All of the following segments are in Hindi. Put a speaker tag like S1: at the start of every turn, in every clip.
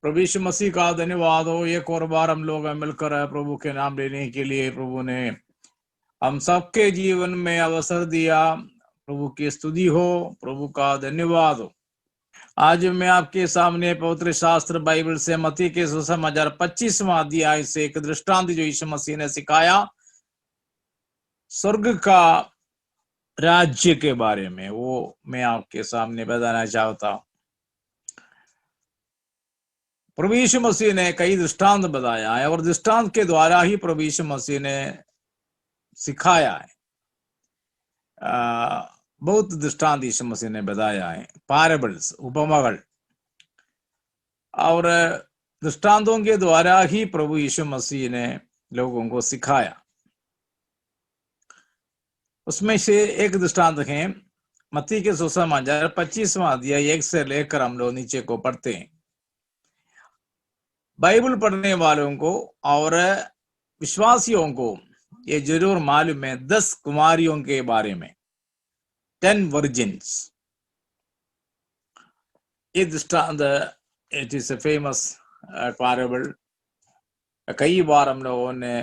S1: प्रभु यीशु मसीह का धन्यवाद हो। एक और बार हम लोग मिलकर प्रभु के नाम लेने के लिए प्रभु ने हम सबके जीवन में अवसर दिया। प्रभु की स्तुति हो, प्रभु का धन्यवाद हो। आज मैं आपके सामने पवित्र शास्त्र बाइबल से मत्ती के सुसमाचार 25वां अध्याय से एक दृष्टांत जो यीशु मसीह ने सिखाया स्वर्ग का राज्य के बारे में, वो मैं आपके सामने बताना चाहता हूं। प्रभु यीशु मसीह ने कई दृष्टांत बताया है और दृष्टांत के द्वारा ही प्रभु यीशु मसीह ने सिखाया है। बहुत दृष्टांत यीशु मसीह ने बताया है, पैराबल्स, उपमागल, और दृष्टांतों के द्वारा ही प्रभु यीशु मसीह ने लोगों को सिखाया। उसमें से एक दृष्टांत है मत्ती के सुसमाचार 25वां अध्याय 1 से लेकर हम लोग नीचे को पढ़ते हैं। बाइबल पढ़ने वालों को और विश्वासियों को ये जरूर मालूम है 10 कुमारियों के बारे में, 10 वर्जिन्स। ये दृष्टांत it is a famous parable. कई बार हम लोगों ने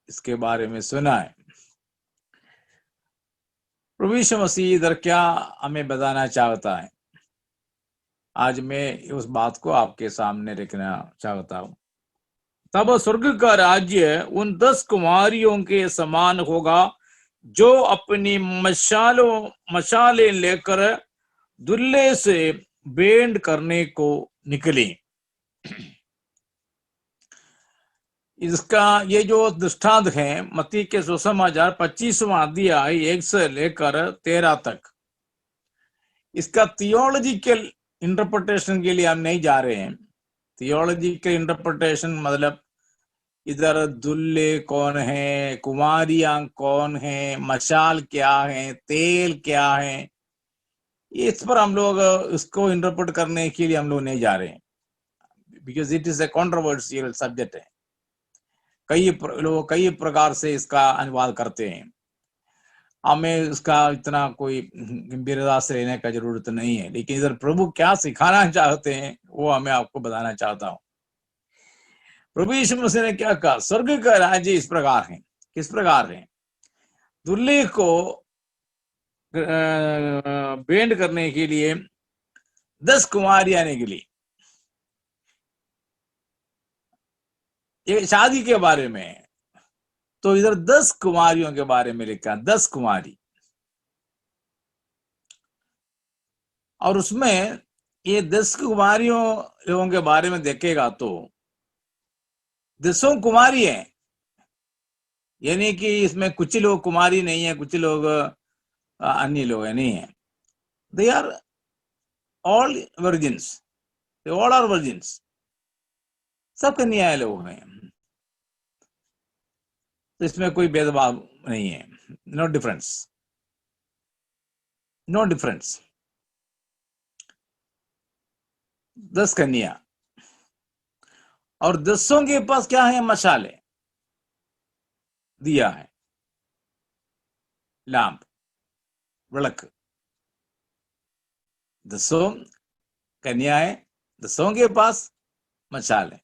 S1: इसके बारे में सुना है। प्रभु यीशु मसीह इधर क्या हमें बताना चाहता है, आज मैं उस बात को आपके सामने रखना चाहता हूं। तब स्वर्ग का राज्य उन 10 कुमारियों के समान होगा जो अपनी मशालें लेकर दूल्हे से भेंट करने को निकली। इसका ये जो दृष्टांत है मत्ती के सुसमाचार 25वां अध्याय 1 से लेकर 13 तक, इसका थियोलॉजिकल इंटरप्रिटेशन के लिए हम नहीं जा रहे हैं। थियोलॉजिकल इंटरप्रिटेशन मतलब इधर दूल्हे कौन है, कुमारियां कौन है, मशाल क्या है, तेल क्या है, इस पर हम लोग इसको इंटरप्रेट करने के लिए हम लोग नहीं जा रहे हैं, because it is a controversial subject है। कई लोग कई प्रकार से इसका अनुवाद करते हैं। हमें इसका इतना कोई गंभीरता से लेने का जरूरत नहीं है, लेकिन इधर प्रभु क्या सिखाना चाहते हैं वो हमें आपको बताना चाहता हूं। प्रभु यीशु मसीह ने क्या कहा, स्वर्ग का राज्य इस प्रकार है। किस प्रकार है? दूल्हे को भेंट करने के लिए 10 कुमारियां निकली। ये शादी के बारे में है, तो इधर 10 कुमारियों के बारे में लिखा, 10 कुमारी। और उसमें ये 10 कुमारियों लोगों के बारे में देखेगा तो 10 कुमारी है, यानी कि इसमें कुछ लोग कुमारी नहीं है, कुछ लोग अन्य लोग नहीं है। They are all virgins, they all are virgins, सब कन्याएं लोग हैं। तो इसमें कोई भेदभाव नहीं है, नो डिफरेंस, नो डिफरेंस। 10 कन्या, और 10 के पास क्या है? मशाले, दिया है, लैंप, विளக்கு। 10 कन्याएं, 10 के पास मशाल है।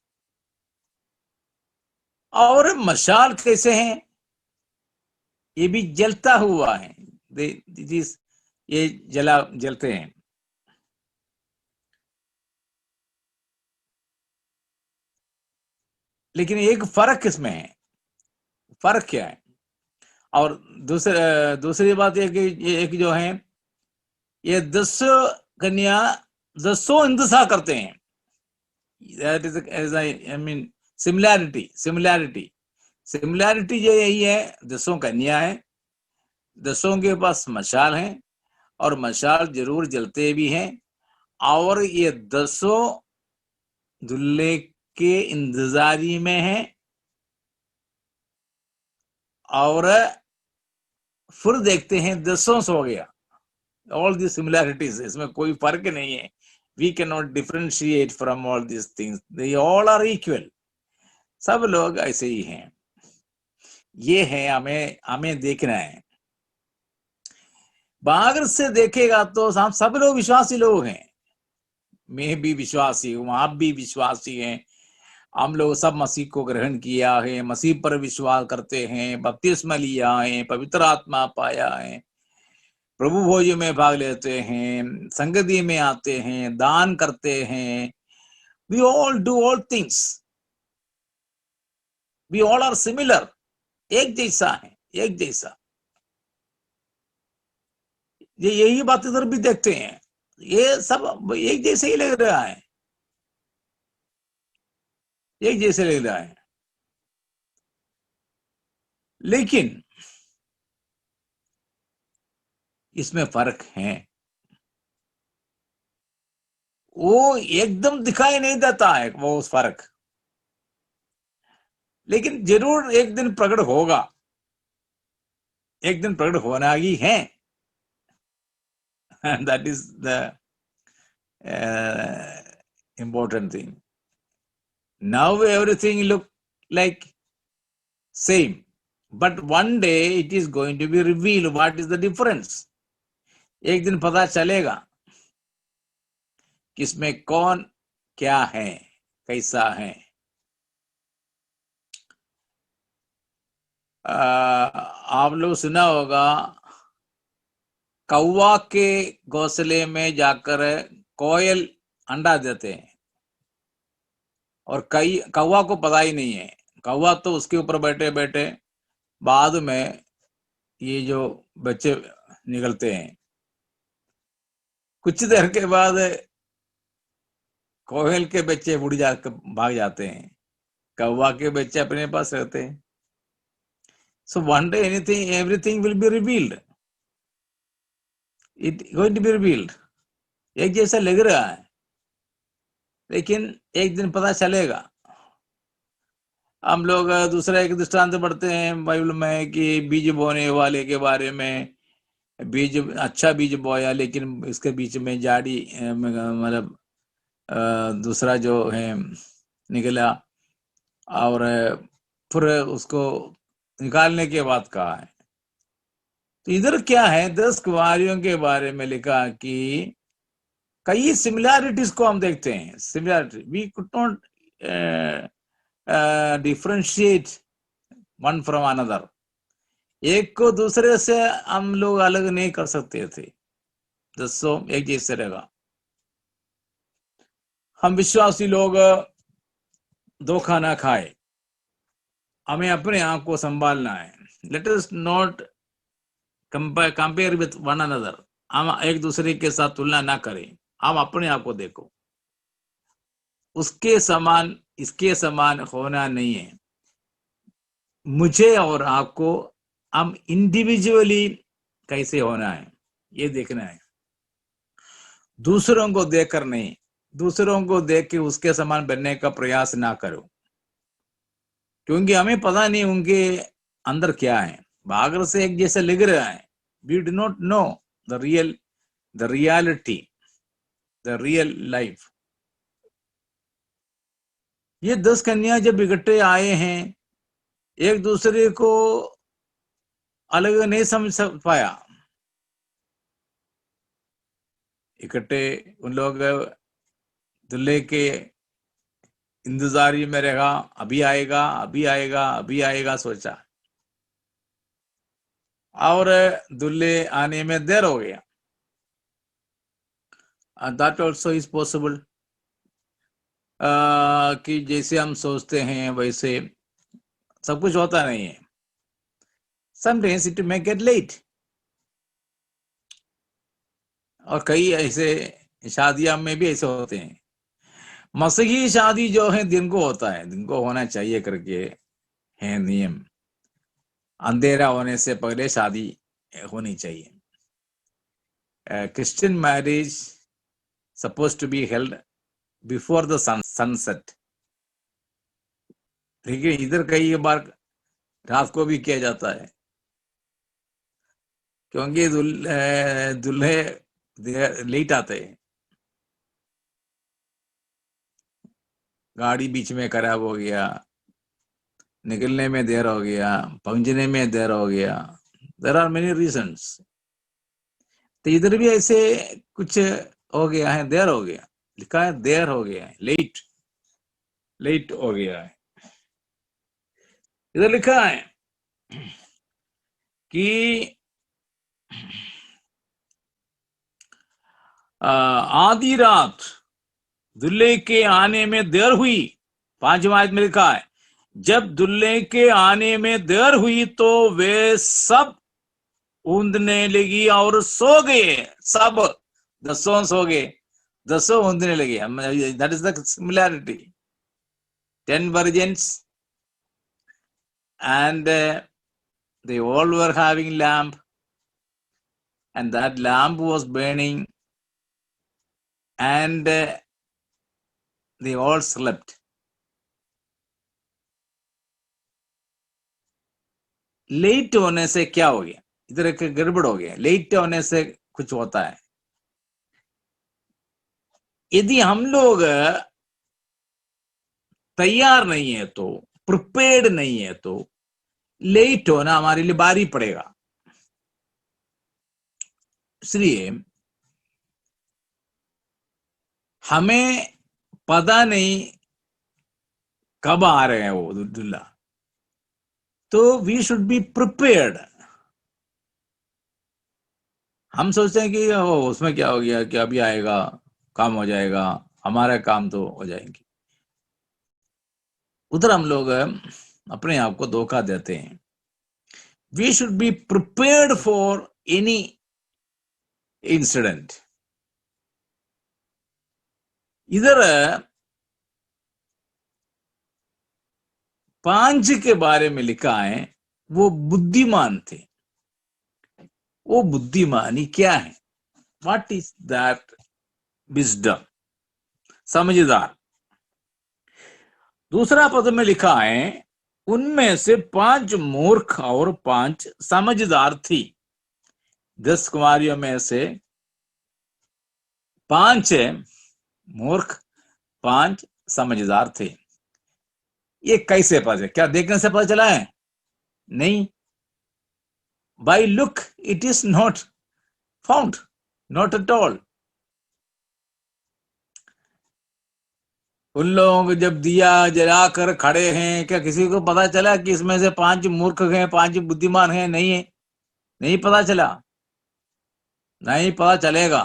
S1: और मशाल कैसे हैं? ये भी जलता हुआ है, ये जलते हैं। लेकिन एक फर्क इसमें है। फर्क क्या है? और दूसरी बात यह कि एक जो है ये 10 कन्या 10 इंतजार करते हैं। That is I mean similarity जो यही है, 10 कन्या है, 10 के पास मशाल है और मशाल जरूर जलते भी हैं, और ये 10 दूल्हे के इंतजारी में है। और फिर देखते हैं 10 सो गया। ऑल दी सिमिलैरिटीज, इसमें कोई फर्क नहीं है। We can not differentiate from all this things, they all are equal. सब लोग ऐसे ही हैं। ये है हमें देखना है। बाहर से देखेगा तो हम सब लोग विश्वासी लोग हैं, मैं भी विश्वासी हूँ, आप भी विश्वासी हैं, हम लोग सब मसीह को ग्रहण किया है, मसीह पर विश्वास करते हैं, बपतिस्मा लिया है, पवित्र आत्मा पाया है, प्रभु भोज में भाग लेते हैं, संगति में आते हैं, दान करते हैं, we all do all things, we all are similar, एक जैसा है, एक जैसा। ये यही बात इधर भी देखते हैं, ये सब एक जैसे ही लग रहा है, एक जैसे लग रहा है। लेकिन इसमें फर्क है, वो एकदम दिखाई नहीं देता है वो उस फर्क, लेकिन जरूर एक दिन प्रकट होगा, एक दिन प्रकट होना ही है। That is the important thing. Now everything look like same, but one day it is going to be revealed what is the difference. एक दिन पता चलेगा किसमें कौन क्या है, कैसा है। आप लोग सुना होगा, कौवा के घोंसले में जाकर कोयल अंडा देते हैं और कई कौवा को पता ही नहीं है, कौवा तो उसके ऊपर बैठे बैठे बाद में ये जो बच्चे निकलते हैं, कुछ देर के बाद कोयल के बच्चे उड़ जाकर भाग जाते हैं, कौवा के बच्चे अपने पास रहते हैं। So one day everything will be revealed, it going to be revealed. एक जैसा लग रहा है, लेकिन एक दिन पता चलेगा। हम लोग दूसरा एक दृष्टांत पढ़ते हैं बाइबल में कि बीज बोने वाले के बारे में, बीज अच्छा बीज बोया लेकिन इसके बीच में जाड़ी मतलब दूसरा जो है निकला, और फिर उसको निकालने के बाद कहा है। तो इधर क्या है, 10 कुंवारियों के बारे में लिखा कि कई सिमिलैरिटीज को हम देखते हैं, similarity we could not differentiate one from another, एक को दूसरे से हम लोग अलग नहीं कर सकते थे, दसों एक जैसे रहेगा। हम विश्वासी लोग धोखा ना खाए, हमें अपने आप को संभालना है। Let us not compare with one another, हम एक दूसरे के साथ तुलना ना करें, हम अपने आप को देखो, उसके समान इसके समान होना नहीं है। मुझे और आपको हम इंडिविजुअली कैसे होना है ये देखना है, दूसरों को देखकर नहीं, दूसरों को देख के उसके समान बनने का प्रयास ना करो, क्योंकि हमें पता नहीं उनके अंदर क्या है। बाहर से एक जैसे लग रहा है, we do not know the reality, the real life. ये 10 कन्या जब इकट्ठे आए हैं, एक दूसरे को अलग नहीं समझ पाया, इकट्ठे उन लोग दूल्हे के इंतजारी में रहा, अभी आएगा अभी आएगा अभी आएगा सोचा, और दूल्हे आने में देर हो गया। दैट ऑल्सो इज पॉसिबल, कि जैसे हम सोचते हैं वैसे सब कुछ होता नहीं है। Sometimes it may get late, और कई ऐसे शादियां में भी ऐसे होते हैं। मसीही शादी जो है दिन को होता है, दिन को होना चाहिए करके है नियम, अंधेरा होने से पहले शादी होनी चाहिए। Christian marriage suppose to be held before the sunset, ठीक है। इधर कई बार रात को भी किया जाता है, क्योंकि दूल्हे लेट आते हैं, गाड़ी बीच में खराब हो गया, निकलने में देर हो गया, पहुंचने में देर हो गया, देर आर मेनी रीजंस। तो इधर भी ऐसे कुछ हो गया है, देर हो गया, लिखा है देर हो गया है, लेट हो गया है। इधर लिखा है कि आधी रात दूल्हे के आने में देर हुई। 5वां आयत में लिखा है, जब दूल्हे के आने में देर हुई तो वे सब ऊँधने लगी और सो गए। सब 10 सो गए, 10 ऊँधने लगे। That is the similarity. 10 virgins and they all were having lamp, and that lamp was burning, and they all slept. Late होने से क्या हो गया? इधर एक गड़बड़ हो गया। लेट होने से कुछ होता है। यदि हम लोग तैयार नहीं है तो, प्रिपेयर्ड नहीं है तो लेट होना हमारे लिए भारी पड़ेगा। इसलिए हमें पता नहीं कब आ रहे हैं वो दूल्हा, तो वी शुड बी प्रिपेयर्ड। हम सोचते हैं कि उसमें क्या हो गया, कि अभी आएगा, काम हो जाएगा, हमारा काम तो हो जाएंगे। उधर हम लोग अपने आप को धोखा देते हैं। We should be prepared for any incident. इधर 5 के बारे में लिखा है, वो बुद्धिमान थे। वो बुद्धिमानी क्या है? What is that wisdom? समझदार। दूसरा पद में लिखा है, उनमें से 5 मूर्ख और 5 समझदार थी। 10 कुमारियों में से 5 मूर्ख, 5 समझदार थे। ये कैसे पता है? क्या देखने से पता चला है? नहीं। By look it is not found, not at all. उन लोगों को जब दिया जलाकर खड़े हैं, क्या किसी को पता चला कि इसमें से 5 मूर्ख हैं, 5 बुद्धिमान हैं? नहीं है, नहीं पता चला, नहीं पता चलेगा।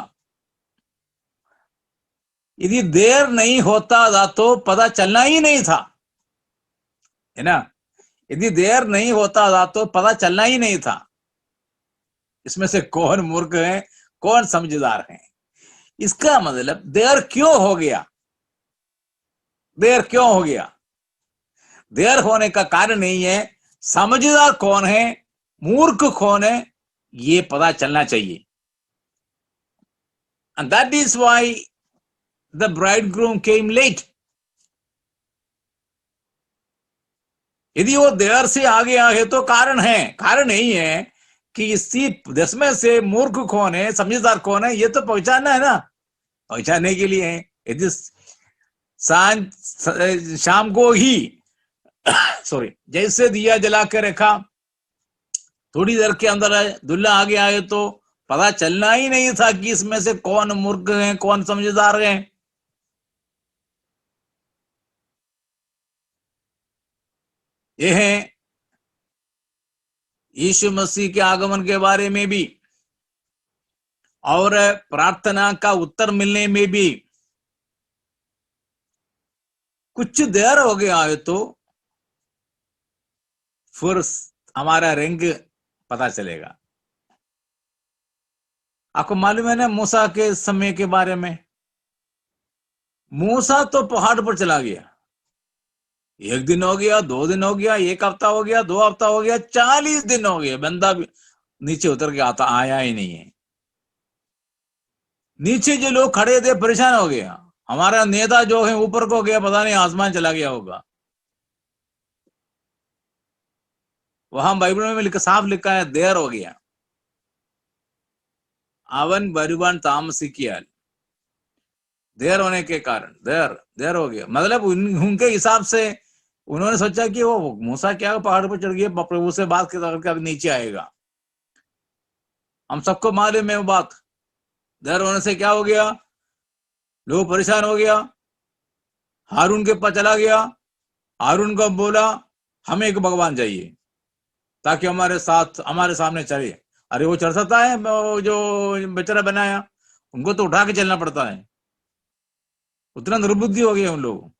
S1: यदि देर नहीं होता था तो पता चलना ही नहीं था, है ना? यदि देर नहीं होता था तो पता चलना ही नहीं था इसमें से कौन मूर्ख है, कौन समझदार है। इसका मतलब देर क्यों हो गया? देर क्यों हो गया? देर होने का कारण नहीं है समझदार कौन है, मूर्ख कौन है, ये पता चलना चाहिए। And that is why the bridegroom came late. यदि वो देर से आगे आए तो कारण है, कारण नहीं है कि इसी 10 में से मूर्ख कौन है, समझदार कौन है, ये तो पहचानना है ना। पहचानने के लिए है। यदि शाम को ही सॉरी जैसे दिया जला के रखा, थोड़ी देर के अंदर दूल्हा आगे आए तो पता चलना ही नहीं था कि इसमें से कौन मूर्ख है, कौन समझदार है। यह है यीशु मसीह के आगमन के बारे में भी और प्रार्थना का उत्तर मिलने में भी। कुछ देर हो गया है तो फिर हमारा रंग पता चलेगा। आपको मालूम है ना मूसा के समय के बारे में? मूसा तो पहाड़ पर चला गया, 1 दिन हो गया, 2 दिन हो गया, 1 हफ्ता हो गया, 2 हफ्ता हो गया, 40 दिन हो गए, बंदा भी नीचे उतर के आया ही नहीं है। नीचे जो लोग खड़े थे परेशान हो गया। हमारा नेता जो है ऊपर को गया, पता नहीं आसमान चला गया होगा। वहां बाइबल में साफ लिखा है देर हो गया, अवन बरुवान तामसिकियाल। देर होने के कारण देर हो गया। मतलब उनके हिसाब से उन्होंने सोचा कि वो मूसा क्या पहाड़ पर चढ़ गया, प्रभु से बात करके नीचे आएगा। हम सबको मालूम है वो बात। देर होने से क्या हो गया? लोग परेशान हो गया, हारून के पास चला गया। हारून को बोला हमें एक भगवान चाहिए ताकि हमारे साथ हमारे सामने चले। अरे वो चढ़ सकता है, जो बेचारा बनाया, उनको तो उठा के चलना पड़ता है। उतना दुर्बुद्धि हो गया उन लोगों,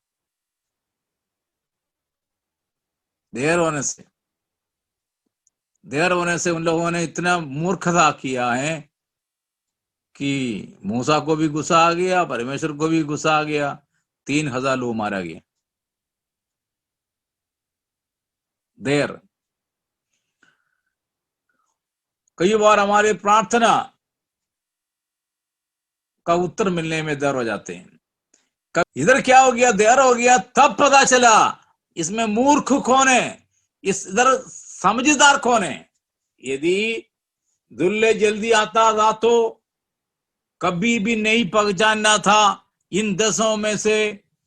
S1: देर होने से उन लोगों ने इतना मूर्खता किया है कि मूसा को भी गुस्सा आ गया, परमेश्वर को भी गुस्सा आ गया। 3,000 लोग मारा गया। देर, कई बार हमारी प्रार्थना का उत्तर मिलने में देर हो जाते हैं। इधर क्या हो गया, देर हो गया, तब पता चला इसमें मूर्ख कौन है, इस इधर समझदार कौन है। यदि दुल्ले जल्दी आता था तो कभी भी नहीं पहचानना था इन 10 में से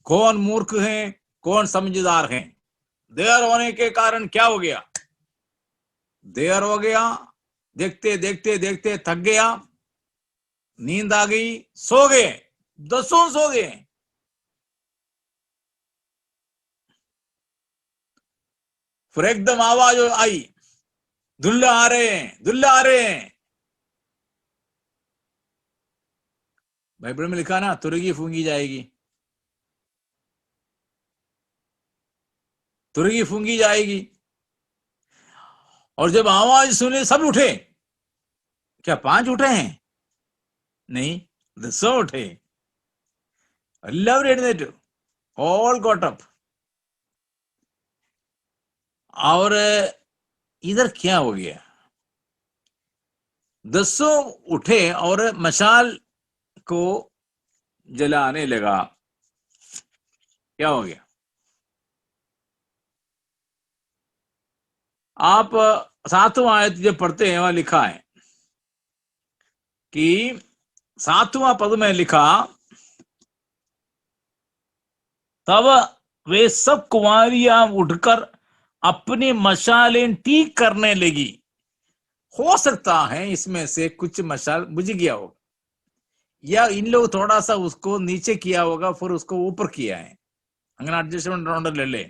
S1: कौन मूर्ख हैं, कौन समझदार हैं। देर होने के कारण क्या हो गया, देर हो गया, देखते देखते देखते थक गया, नींद आ गई, सो गए, 10 सो गए। फिर एकदम आवाज आई, दुल्ले आ रहे हैं, दुल्ले आ रहे हैं। बाइबल में लिखा ना, तुरगी फूंगी जाएगी, तुरगी फूंगी जाएगी। और जब आवाज सुने सब उठे। क्या 5 उठे हैं? नहीं, 10 उठे। എല്ലാവരും എഴുന്നേറ്റു, all got up। और इधर क्या हो गया, 10 उठे और मशाल को जलाने लगा। क्या हो गया, आप 7वां आयत जब पढ़ते हैं वहां लिखा है कि 7वां पद में लिखा, तब वे सब कुंवारियां उठकर अपनी मशालें ठीक करने लगी। हो सकता है इसमें से कुछ मशाल बुझ गया हो, या इन लोग थोड़ा सा उसको नीचे किया होगा फिर उसको ऊपर किया है। അങ്ങനെ അഡ്ജസ്റ്റ്മെന്റ് ഉണ്ടല്ലേ,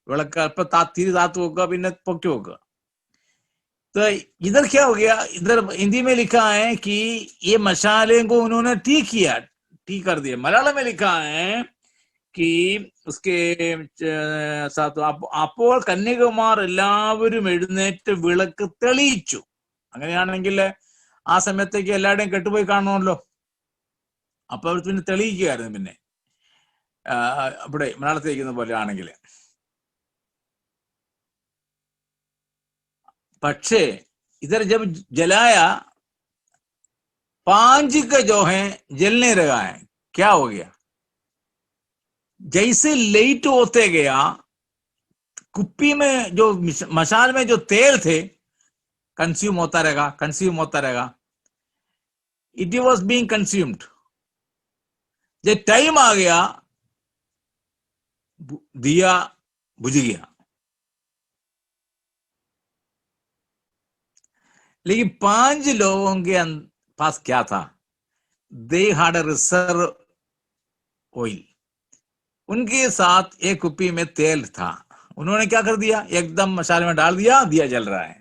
S1: വിളക്ക് അല്പ തിരി താത്തു വെക്കുക, പിന്നെ പൊക്കി വെക്കുക। तो इधर क्या हो गया, इधर हिंदी में लिखा है कि ये मशाले को उन्होंने ठीक किया, ठीक कर दिया। मलयालम में लिखा है कि उसके साथ അപ്പോൾ കന്യകമാർ എല്ലാവരും എഴുന്നേറ്റ് വിളക്ക് തെളിയിച്ചു। അങ്ങനെയാണെങ്കിൽ ആ സമയത്തേക്ക് എല്ലാവരുടെയും കെട്ടുപോയി കാണണമല്ലോ, അപ്പൊ അവർ പിന്നെ തെളിയിക്കുകയായിരുന്നു। പിന്നെ ഇവിടെ മലയാളത്തിൽ ഇരിക്കുന്ന പോലെ ആണെങ്കിൽ, പക്ഷേ इधर जब जलाया 5 का जो है जलने लगा है। क्या हो गया, जैसे लेट होते गया, कुप्पी में जो मशाल में जो तेल थे कंज्यूम होता रहेगा, कंज्यूम होता रहेगा। It was being consumed. जब टाइम आ गया दिया बुझ गया। लेकिन 5 लोगों के पास क्या था, they had a reserve oil. उनके साथ एक कुप्पी में तेल था। उन्होंने क्या कर दिया, एकदम मसाले में डाल दिया, दिया जल रहा है।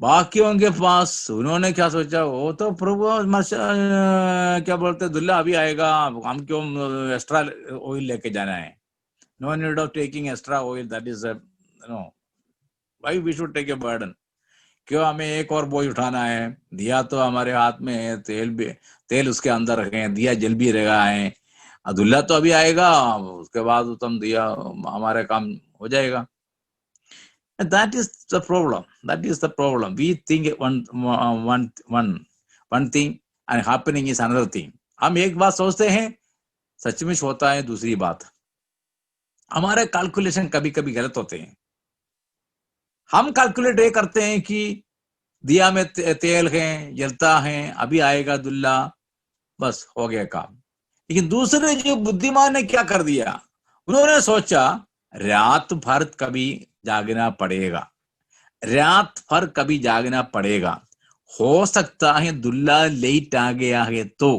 S1: बाकियों के पास उन्होंने क्या सोचा, वो तो प्रभु क्या बोलते दुल्ला अभी आएगा, हम क्यों एक्स्ट्रा ऑयल लेके जाना है। No need of taking extra oil, that is no why we should take a burden. क्यों हमें एक और बोझ उठाना है, दिया तो हमारे हाथ में है, तेल भी, तेल उसके अंदर है, दिया जल भी रहा है। दुल्ला तो अभी आएगा, उसके बाद तुम दिया हमारे काम हो जाएगा। And that is the problem. That is the problem. We think one thing and happening is another thing. हम एक बात सोचते हैं, सचमुच होता है दूसरी बात। हमारे कैलकुलेशन कभी कभी गलत होते हैं। हम कैलकुलेट ये करते हैं कि दिया में तेल है, जलता है, अभी आएगा दुल्ला, बस हो गया काम। लेकिन दूसरे जो बुद्धिमान ने क्या कर दिया, उन्होंने सोचा रात भर कभी जागना पड़ेगा, रात भर कभी जागना पड़ेगा। हो सकता है दुल्ला लेट आ गया है तो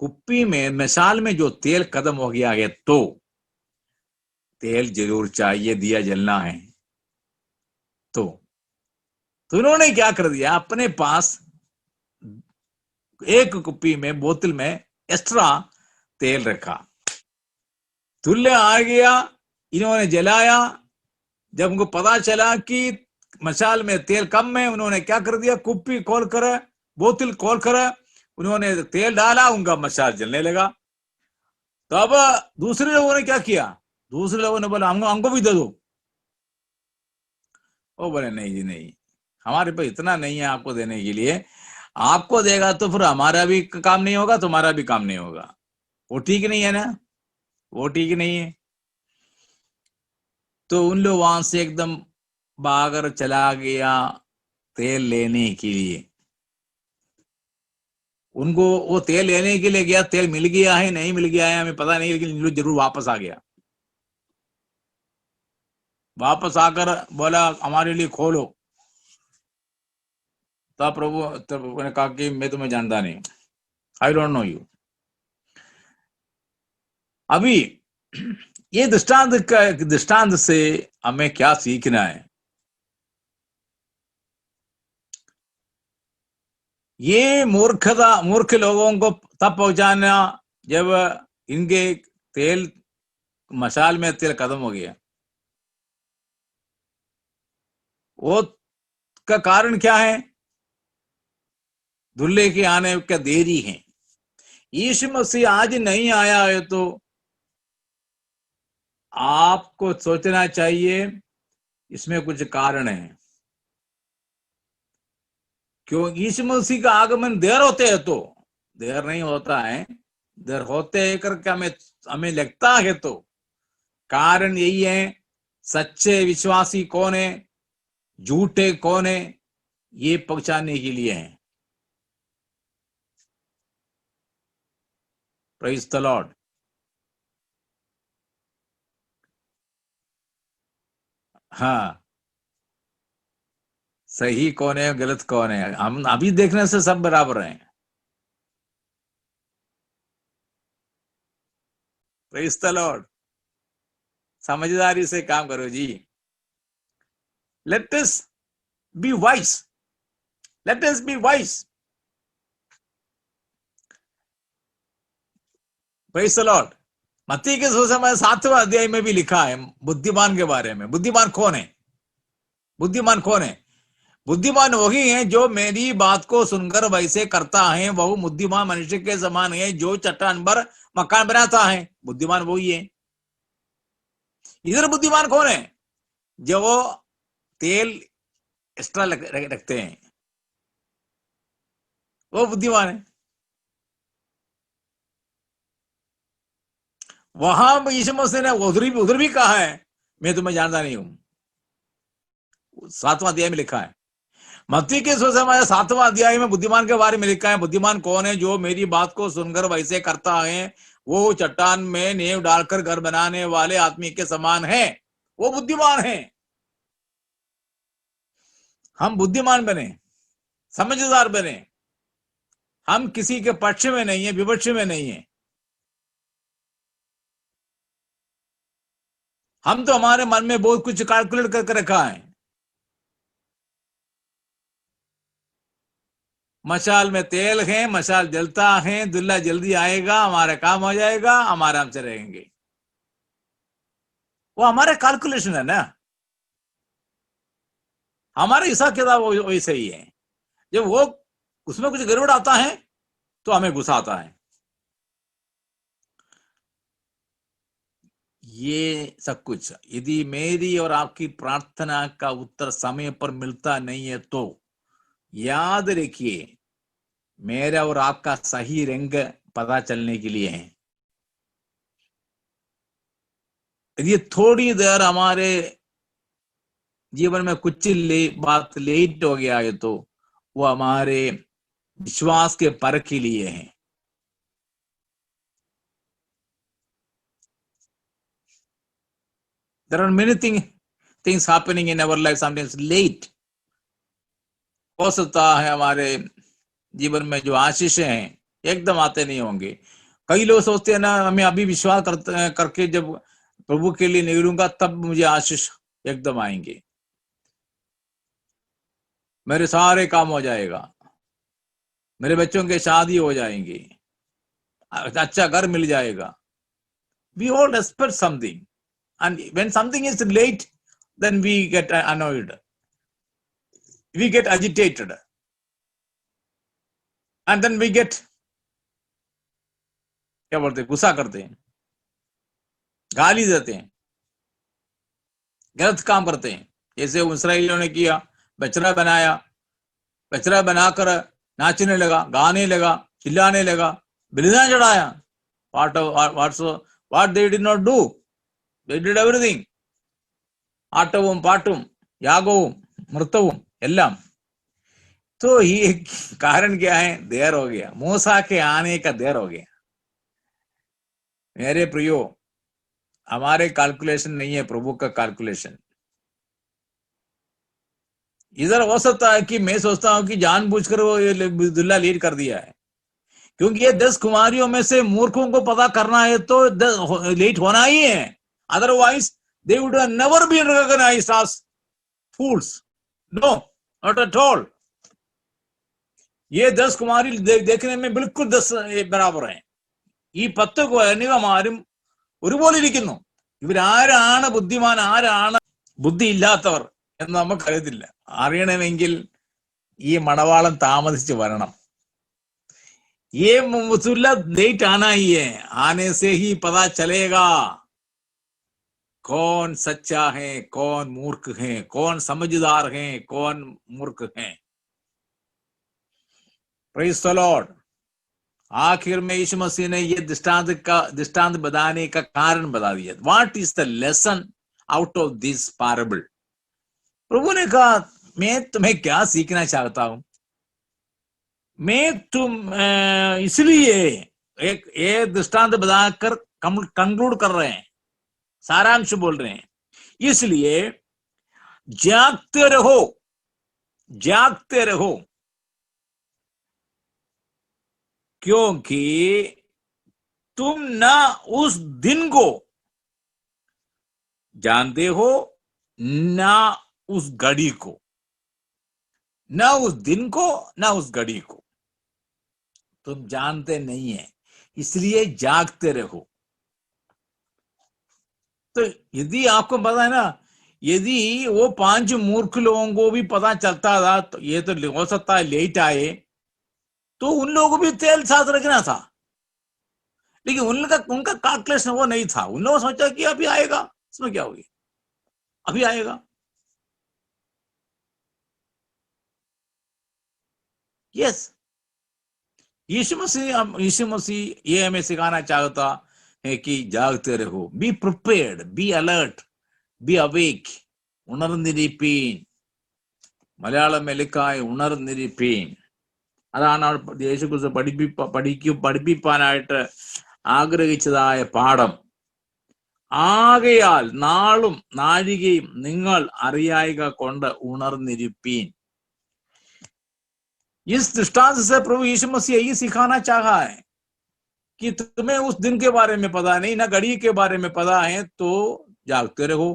S1: कुप्पी में मिसाल में जो तेल खत्म हो गया है तो तेल जरूर चाहिए, दिया जलना है। तो उन्होंने क्या कर दिया, अपने पास एक कुप्पी में बोतल में एक्स्ट्रा तेल रखा। तुल्य आ गया, इन्होंने जलाया। जब उनको पता चला कि मशाल में तेल कम है, उन्होंने क्या कर दिया, कुप्पी खोलकर, बोतल खोलकर उन्होंने तेल डाला, उनका मशाल जलने लगा। तो अब दूसरे लोगों ने क्या किया, दूसरे लोगों ने बोला हमको भी दे दो। वो बोले नहीं जी नहीं, हमारे पास इतना नहीं है आपको देने के लिए। आपको देगा तो फिर हमारा भी काम नहीं होगा, तुम्हारा भी काम नहीं होगा। वो ठीक नहीं है ना, वो ठीक नहीं है। तो उन लोग वहां से एकदम भागकर चला गया तेल लेने के लिए। उनको वो तेल लेने के लिए गया, तेल मिल गया है नहीं मिल गया है हमें पता नहीं, लेकिन लोग जरूर वापस आ गया। वापस आकर बोला हमारे लिए खोलो। तब प्रभु ने कहा कि मैं तुम्हें जानता नहीं, आई डोंट नो यू। अभी ये दृष्टांत से हमें क्या सीखना है। ये मूर्ख लोगों को तब पहुंचाना जब इनके तेल मशाल में तेल खत्म हो गया। वो का कारण क्या है, दूल्हे के आने का देरी है। यीशु मसीह आज नहीं आया है तो आपको सोचना चाहिए इसमें कुछ कारण है। क्यों यीशु मसीह का आगमन देर होते है तो, देर नहीं होता है, देर होते है करके हमें लगता है तो कारण यही है, सच्चे विश्वासी कौन है, झूठे कौन है, ये पहचानने के लिए है। Praise the Lord. हाँ, सही कौन है गलत कौन है, हम अभी देखने से सब बराबर हैं। Praise the Lord. समझदारी से काम करो जी। Let us be wise, let us be wise. Praise the Lord. मत्ती के सुसमाचार 7वें अध्याय में भी लिखा है बुद्धिमान के बारे में। बुद्धिमान कौन है, बुद्धिमान कौन है, बुद्धिमान वही है जो मेरी बात को सुनकर वैसे करता है, वह बुद्धिमान मनुष्य के समान है जो चट्टान पर मकान बनाता है। बुद्धिमान वही है। इधर बुद्धिमान कौन है, जो वो तेल एक्स्ट्रा रखते हैं, वो बुद्धिमान है। वहां यीशु मसीह ने उधर भी कहा है मैं तुम्हें जानता नहीं हूं। 7वां अध्याय में लिखा है, मत्ती के सुसमाचार 7वां अध्याय में बुद्धिमान के बारे में लिखा है। बुद्धिमान कौन है, जो मेरी बात को सुनकर वैसे करता है, वो चट्टान में नींव डालकर घर बनाने वाले आदमी के समान है, वो बुद्धिमान है। हम बुद्धिमान बने, समझदार बने। हम किसी के पक्ष में नहीं है, विपक्ष में नहीं है। हम तो हमारे मन में बहुत कुछ कैलकुलेट करके रखा है। मशाल में तेल है, मशाल जलता है, दुल्हा जल्दी आएगा, हमारा काम हो जाएगा, हम आराम से रहेंगे। वो हमारा कैलकुलेशन है ना, हमारा हिसाब किताब वैसे ही है। जब वो उसमें कुछ गड़बड़ आता है तो हमें गुस्सा आता है। ये सब कुछ यदि मेरी और आपकी प्रार्थना का उत्तर समय पर मिलता नहीं है तो याद रखिए, मेरा और आपका सही रंग पता चलने के लिए है। यदि थोड़ी देर हमारे जीवन में कुछ बात लेट हो गया है तो वो हमारे विश्वास के परख के लिए है। There are many things happening in our life sometimes late. हो सकता है हमारे जीवन में जो आशीष हैं एकदम आते नहीं होंगे। कई लोग सोचते हैं ना, मैं अभी विश्वास करके जब प्रभु के लिए निकलूंगा तब मुझे आशीष एकदम आएंगे, मेरे सारे काम हो जाएगा, मेरे बच्चों के शादी हो जाएंगी, अच्छा घर मिल जाएगा। We all expect something, and when something is late, then we get annoyed, we get agitated, and then we get, क्या बोलते हैं, गुस्सा करते हैं, गाली देते हैं, गलत काम करते हैं। जैसे इसराइलियों ने किया, बछड़ा बनाया, बछड़ा बनाकर नाचने लगा, गाने लगा, चिल्लाने लगा, बलिदान चढ़ाया। What they did not do, they did everything. ആട്ടവും പാട്ടും യാഗവും നൃത്തവും എല്ലാം। तो ये कारण क्या है? देर हो गया, मूसा के आने का देर हो गया। मेरे प्रियो, हमारे कैलकुलेशन नहीं है, प्रभु का कैलकुलेशन। इधर हो सकता है कि मैं सोचता हूं कि जानबूझकर वो ये दुल्ला लीड कर दिया है, क्योंकि ये 10 कुमारियों में से मूर्खों को पता करना है तो लेट होना ही है, otherwise they would have never been recognized as fools. No, not at all. ये 10 कुमारी देखने में बिल्कुल 10 ബരാബർ हैं. ഈ 10 കന്യകമാരും ഒരുപോലെ ഇരിക്കുന്നു. ഇവരാരാണ് ബുദ്ധിമാൻ, ആരാണ് ബുദ്ധി ഇല്ലാത്തവർ എന്ന് നമുക്കറിയത്തില്ല. അറിയണമെങ്കിൽ ഈ മണവാളൻ താമസിച്ച് വരണം. ये मुसुल्ला लेट आना ही है, आने से ही पता चलेगा कौन सच्चा है, कौन मूर्ख है, कौन समझदार है, कौन मूर्ख है। Praise the Lord. आखिर में यीशु मसीह ने ये दृष्टांत बताने का कारण बता दिया। What is the lesson out of this parable? प्रभु ने कहा, मैं तुम्हें क्या सीखना चाहता हूं, मैं तुम इसलिए एक दृष्टांत बताकर कंक्लूड कर रहे हैं, सारांश बोल रहे हैं। इसलिए जागते रहो, जागते रहो, क्योंकि तुम ना उस दिन को जानते हो, ना उस घड़ी को, ना उस दिन को, ना उस घड़ी को तुम जानते नहीं है, इसलिए जागते रहो। तो यदि आपको पता है ना, यदि वो 5 मूर्ख लोगों को भी पता चलता था तो ये तो हो सकता है लेट आए, तो उन लोगों को भी तेल साथ रखना था, लेकिन उनका कैलकुलेशन वो नहीं था। उन लोगों ने सोचा कि अभी आएगा, इसमें क्या होगी, अभी आएगा। यस, यीशु मसीह ये हमें सिखाना चाहता है कि जागते रहो, be prepared, be alert, be awake, ഉണർന്നിരിപ്പീൻ. മലയാളം മെലിക്കായി ഉണർന്നിരിപ്പീൻ. അതാണ് യേശുക്രിസ്തു പഠിപ്പിക്കാനായിട്ട് ആഗ്രഹിച്ചതായ പാഠം. ആകയാൽ നാളും നാഴികയും നിങ്ങൾ അറിയായിക കൊണ്ട് ഉണർന്നിരിപ്പീൻ. इस दृष्टांत से प्रभु यीशु मसीह यही सिखाना चाहा है कि तुम्हें उस दिन के बारे में पता नहीं, ना घड़ी के बारे में पता है, तो जागते रहो,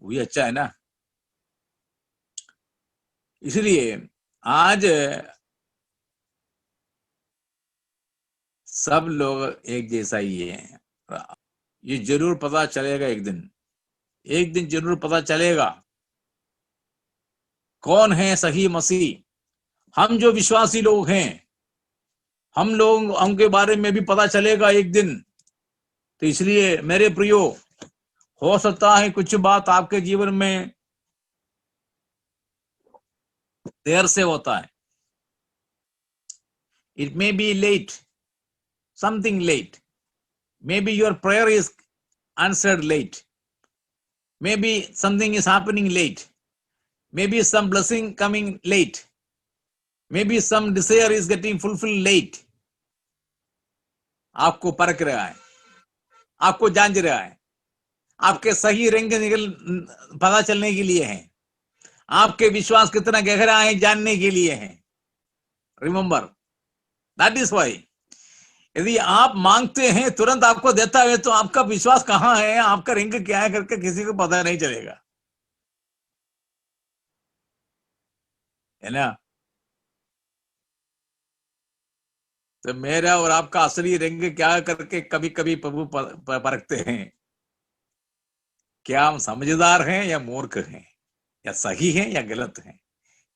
S1: वही अच्छा है ना। इसलिए आज सब लोग एक जैसा ही है। ये जरूर पता चलेगा एक दिन जरूर पता चलेगा कौन है सही मसीह। हम जो विश्वासी लोग हैं, हम लोग उनके बारे में भी पता चलेगा एक दिन। तो इसलिए मेरे प्रियो, हो सकता है कुछ बात आपके जीवन में देर से होता है, it may be late, something late, maybe your prayer is answered late, maybe something is happening late, maybe some blessing coming late, maybe some desire is getting fulfilled late. आपको परख रहा है, आपको जांच रहा है, आपके सही रंग पता चलने के लिए है, आपके विश्वास कितना गहरा है जानने के लिए है। रिमेंबर, दैट इज वाई यदि आप मांगते हैं तुरंत आपको देता है तो आपका विश्वास कहाँ है, आपका रिंग क्या है करके किसी को पता नहीं चलेगा, है ना। तो मेरा और आपका असली रिंग क्या करके कभी कभी प्रभु परखते हैं, क्या हम समझदार हैं या मूर्ख हैं, या सही हैं या गलत हैं,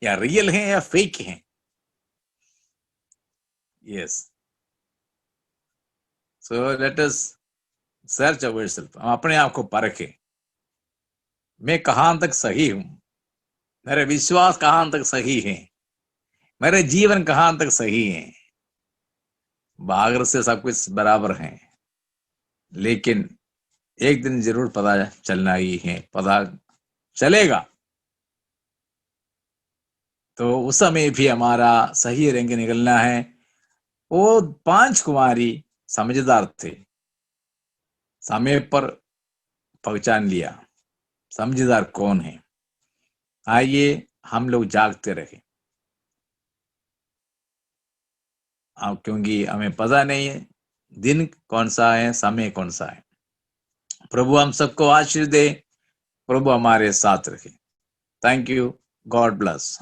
S1: या रियल हैं या फेक हैं। Yes, so let us search ourself, हम अपने आप को परखें, मैं कहां तक सही हूं, मेरे विश्वास कहां तक सही है, मेरे जीवन कहां तक सही है। बाहर से सब कुछ बराबर है, लेकिन एक दिन जरूर पता चलना ही है, पता चलेगा तो उस समय भी हमारा सही रंग निकलना है। वो 5 कुमारी समझदार थे, समय पर पहचान लिया समझदार कौन है। आइए हम लोग जागते रहे, क्योंकि हमें पता नहीं है दिन कौन सा है, समय कौन सा है। प्रभु हम सबको आशीष दे, प्रभु हमारे साथ रखे। Thank you, God bless.